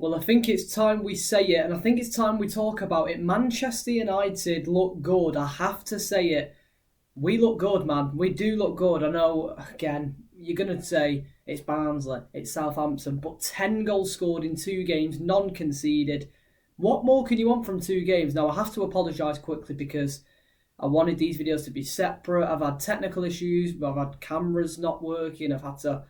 Well, I think it's time we say it, and I think it's time we talk about it. Manchester United look good. I have to say it. We look good, man. We do look good. I know, again, you're going to say it's Barnsley, it's Southampton, but 10 goals scored in 2 games, none conceded. What more can you want from 2 games? Now, I have to apologise quickly because I wanted these videos to be separate. I've had technical issues, I've had cameras not working, I've had to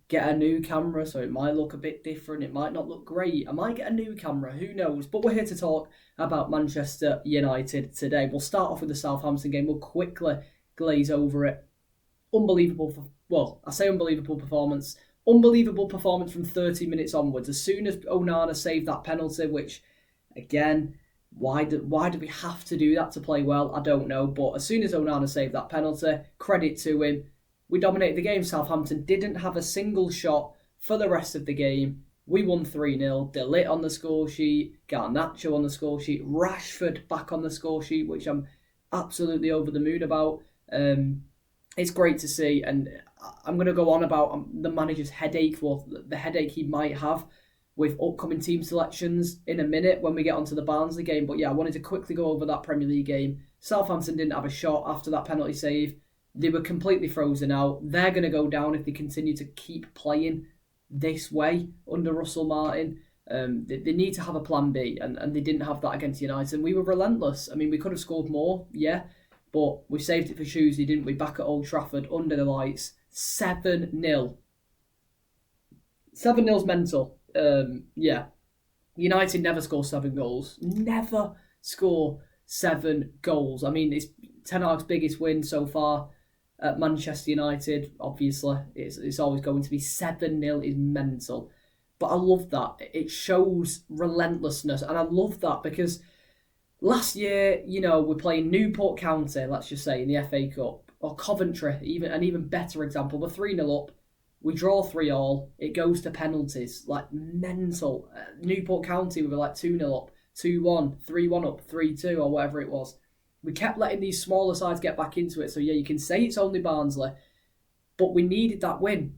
get a new camera, so it might look a bit different. It might not look great. I might get a new camera, who knows? But we're here to talk about Manchester United today. We'll start off with the Southampton game. We'll quickly glaze over it. I say unbelievable performance. Unbelievable performance from 30 minutes onwards. As soon as Onana saved that penalty, which, again, why do we have to do that to play well? I don't know. But as soon as Onana saved that penalty, credit to him. We dominated the game. Southampton didn't have a single shot for the rest of the game. We won 3-0. De Ligt on the score sheet. Garnacho on the score sheet. Rashford back on the score sheet, which I'm absolutely over the moon about. It's great to see. And I'm going to go on about the manager's headache, or the headache he might have with upcoming team selections in a minute when we get onto the Barnsley game. But yeah, I wanted to quickly go over that Premier League game. Southampton didn't have a shot after that penalty save. They were completely frozen out. They're going to go down if they continue to keep playing this way under Russell Martin. They need to have a plan B, and they didn't have that against United. And we were relentless. I mean, we could have scored more, yeah, but we saved it for Tuesday, didn't we? Back at Old Trafford, under the lights, 7-0. 7-0's mental. Yeah. United never score 7 goals. Never score 7 goals. I mean, it's Ten Hag's biggest win so far at Manchester United. Obviously, it's always going to be 7-0 is mental. But I love that. It shows relentlessness. And I love that because last year, we're playing Newport County, let's just say, in the FA Cup. Or Coventry, an even better example. We're 3-0 up. We draw 3-3. It goes to penalties. Like, mental. Newport County, we were like 2-0 up, 2-1, 3-1 up, 3-2, or whatever it was. We kept letting these smaller sides get back into it. So, yeah, you can say it's only Barnsley, but we needed that win.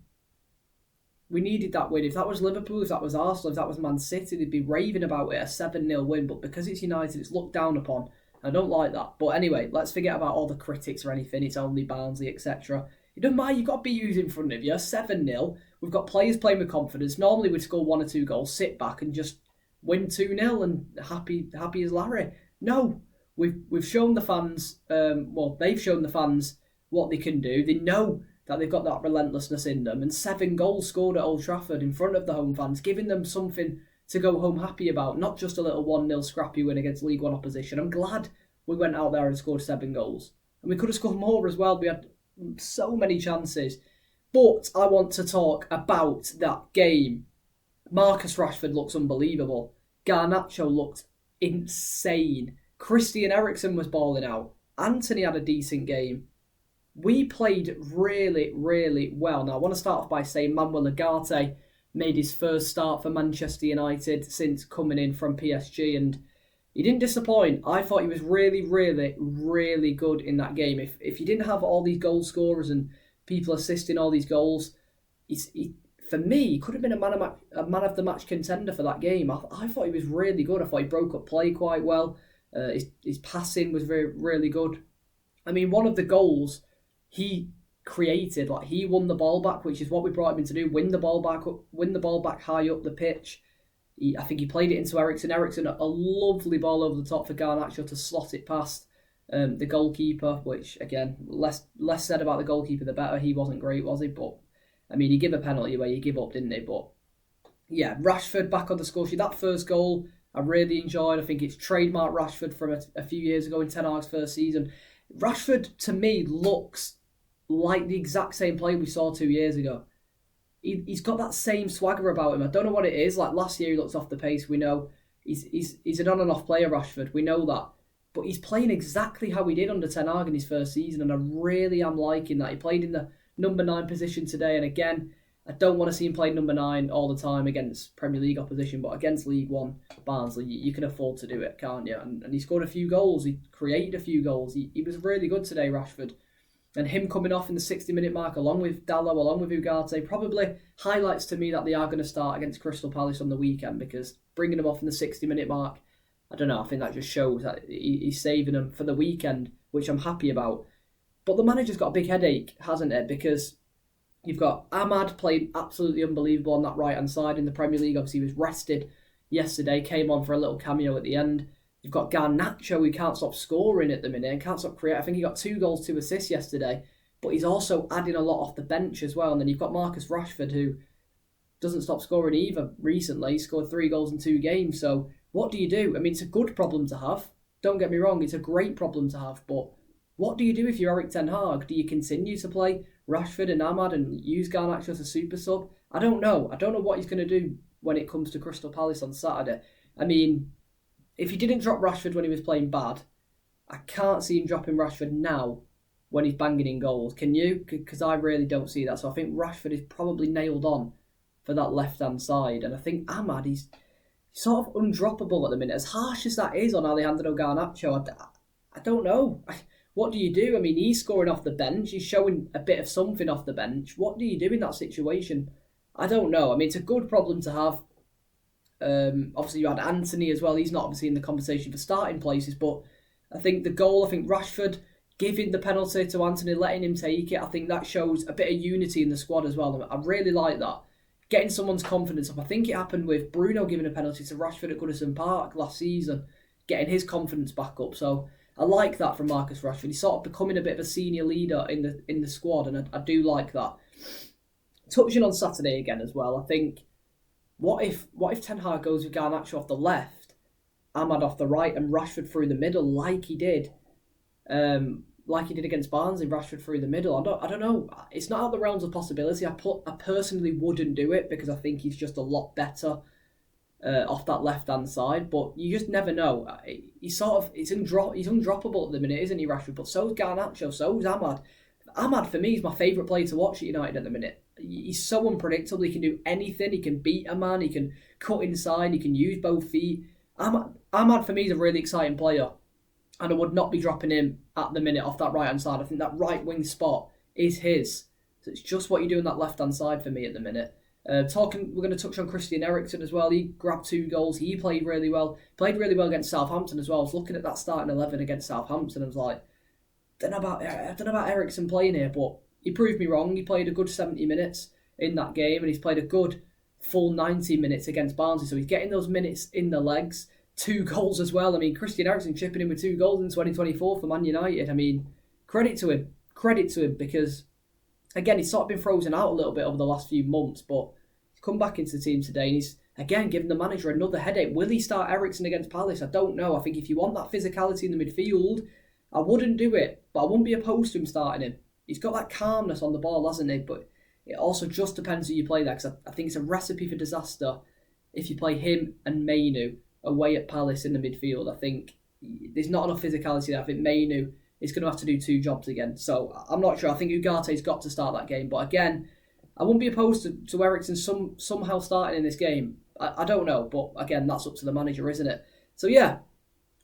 We needed that win. If that was Liverpool, if that was Arsenal, if that was Man City, they'd be raving about it, a 7-0 win. But because it's United, it's looked down upon. I don't like that. But anyway, let's forget about all the critics or anything. It's only Barnsley, etc. It doesn't matter. You've got BUs in front of you. 7-0. We've got players playing with confidence. Normally we'd score 1 or 2 goals, sit back and just win 2-0 and happy as Larry. No. We've shown the fans, they've shown the fans what they can do. They know that they've got that relentlessness in them. And 7 goals scored at Old Trafford in front of the home fans, giving them something to go home happy about, not just a little 1-0 scrappy win against League One opposition. I'm glad we went out there and scored 7 goals. And we could have scored more as well. We had so many chances. But I want to talk about that game. Marcus Rashford looks unbelievable. Garnacho looked insane. Christian Eriksen was balling out. Anthony had a decent game. We played really, really well. Now, I want to start off by saying Manuel Ugarte made his first start for Manchester United since coming in from PSG, and he didn't disappoint. I thought he was really, really, really good in that game. If you didn't have all these goal scorers and people assisting all these goals, for me, he could have been a man of the match contender for that game. I thought he was really good. I thought he broke up play quite well. His passing was really good. I mean, one of the goals he created, like, he won the ball back, which is what we brought him in to do: win the ball back high up the pitch. I think he played it into Eriksen. Eriksen, a lovely ball over the top for Garnacho to slot it past the goalkeeper. Which, again, less said about the goalkeeper, the better. He wasn't great, was he? But I mean, he gave a penalty away. He gave up, didn't he? But yeah, Rashford back on the score sheet. That first goal I really enjoyed. I think it's trademark Rashford from a few years ago in Ten Hag's first season. Rashford, to me, looks like the exact same player we saw 2 years ago. He's got that same swagger about him. I don't know what it is. Like, last year he looked off the pace. We know he's an on and off player, Rashford. We know that. But he's playing exactly how he did under Ten Hag in his first season, and I really am liking that. He played in the number 9 position today, and again, I don't want to see him play number 9 all the time against Premier League opposition, but against League One, Barnsley, you can afford to do it, can't you? And he scored a few goals. He created a few goals. He was really good today, Rashford. And him coming off in the 60-minute mark, along with Dallo, along with Ugarte, probably highlights to me that they are going to start against Crystal Palace on the weekend, because bringing them off in the 60-minute mark. I don't know, I think that just shows that he's saving them for the weekend, which I'm happy about. But the manager's got a big headache, hasn't it? Because you've got Ahmad playing absolutely unbelievable on that right-hand side in the Premier League. Obviously, he was rested yesterday, came on for a little cameo at the end. You've got Garnacho, who can't stop scoring at the minute and can't stop creating. I think he got 2 goals, 2 assists yesterday, but he's also adding a lot off the bench as well. And then you've got Marcus Rashford, who doesn't stop scoring either recently. He scored 3 goals in 2 games. So what do you do? I mean, it's a good problem to have. Don't get me wrong, it's a great problem to have. But what do you do if you're Erik ten Hag? Do you continue to play Rashford and Ahmad and use Garnacho as a super sub? I don't know. I don't know what he's going to do when it comes to Crystal Palace on Saturday. I mean, if he didn't drop Rashford when he was playing bad, I can't see him dropping Rashford now when he's banging in goals. Can you? Because I really don't see that. So I think Rashford is probably nailed on for that left-hand side. And I think Ahmad, he's sort of undroppable at the minute. As harsh as that is on Alejandro Garnacho, I don't know. What do you do? I mean, he's scoring off the bench. He's showing a bit of something off the bench. What do you do in that situation? I don't know. I mean, it's a good problem to have. Obviously, you had Anthony as well. He's not obviously in the conversation for starting places, but I think the goal, I think Rashford giving the penalty to Anthony, letting him take it, I think that shows a bit of unity in the squad as well. I really like that. Getting someone's confidence up. I think it happened with Bruno giving a penalty to Rashford at Goodison Park last season, getting his confidence back up. So I like that from Marcus Rashford. He's sort of becoming a bit of a senior leader in the squad, and I do like that. Touching on Saturday again as well, I think what if Ten Hag goes with Garnacho off the left, Ahmad off the right, and Rashford through the middle, like he did against Barnsley, Rashford through the middle. I don't know. It's not out of the realms of possibility. I personally wouldn't do it because I think he's just a lot better off that left-hand side, but you just never know. He's undroppable at the minute, isn't he, Rashford? But so's Garnacho, so's Ahmad. Ahmad, for me, is my favourite player to watch at United at the minute. He's so unpredictable. He can do anything. He can beat a man. He can cut inside. He can use both feet. Ahmad, for me, is a really exciting player, and I would not be dropping him at the minute off that right-hand side. I think that right-wing spot is his. So it's just what you do on that left-hand side for me at the minute. We're going to touch on Christian Eriksen as well. He grabbed 2 goals. He played really well. Played really well against Southampton as well. I was looking at that starting 11 against Southampton. I was like, I don't know about Eriksen playing here, but he proved me wrong. He played a good 70 minutes in that game, and he's played a good full 90 minutes against Barnsley. So he's getting those minutes in the legs. 2 goals as well. I mean, Christian Eriksen chipping in with 2 goals in 2024 for Man United. I mean, credit to him. Credit to him because, again, he's sort of been frozen out a little bit over the last few months, but he's come back into the team today and he's, again, giving the manager another headache. Will he start Eriksen against Palace? I don't know. I think if you want that physicality in the midfield, I wouldn't do it, but I wouldn't be opposed to him starting him. He's got that calmness on the ball, hasn't he? But it also just depends who you play there, because I think it's a recipe for disaster if you play him and Mainu away at Palace in the midfield. I think there's not enough physicality there. I think Mainu is going to have to do 2 jobs again. So I'm not sure. I think Ugate's got to start that game. But again, I wouldn't be opposed to Eriksen somehow starting in this game. I don't know. But again, that's up to the manager, isn't it? So yeah,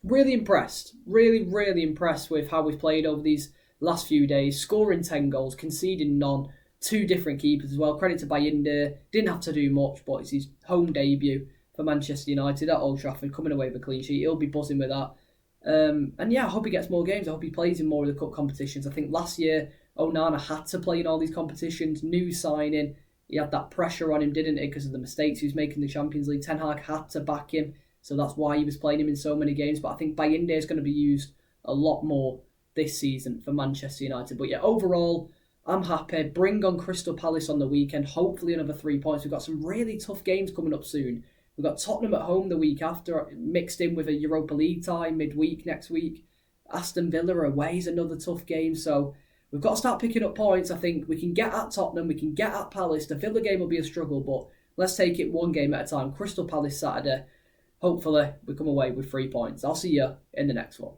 really impressed. Really, really impressed with how we've played over these last few days. Scoring 10 goals, conceding none. 2 different keepers as well. Credit to Bayinde. Didn't have to do much, but it's his home debut for Manchester United at Old Trafford, coming away with a clean sheet. He'll be buzzing with that. And yeah, I hope he gets more games. I hope he plays in more of the cup competitions. I think last year, Onana had to play in all these competitions. New signing. He had that pressure on him, didn't he, because of the mistakes he was making in the Champions League. Ten Hag had to back him, so that's why he was playing him in so many games. But I think Bayinde is going to be used a lot more this season for Manchester United. But yeah, overall, I'm happy. Bring on Crystal Palace on the weekend. Hopefully another 3 points. We've got some really tough games coming up soon. We've got Tottenham at home the week after, mixed in with a Europa League tie midweek next week. Aston Villa away is another tough game. So we've got to start picking up points. I think we can get at Tottenham, we can get at Palace. The Villa game will be a struggle, but let's take it 1 game at a time. Crystal Palace Saturday. Hopefully we come away with 3 points. I'll see you in the next one.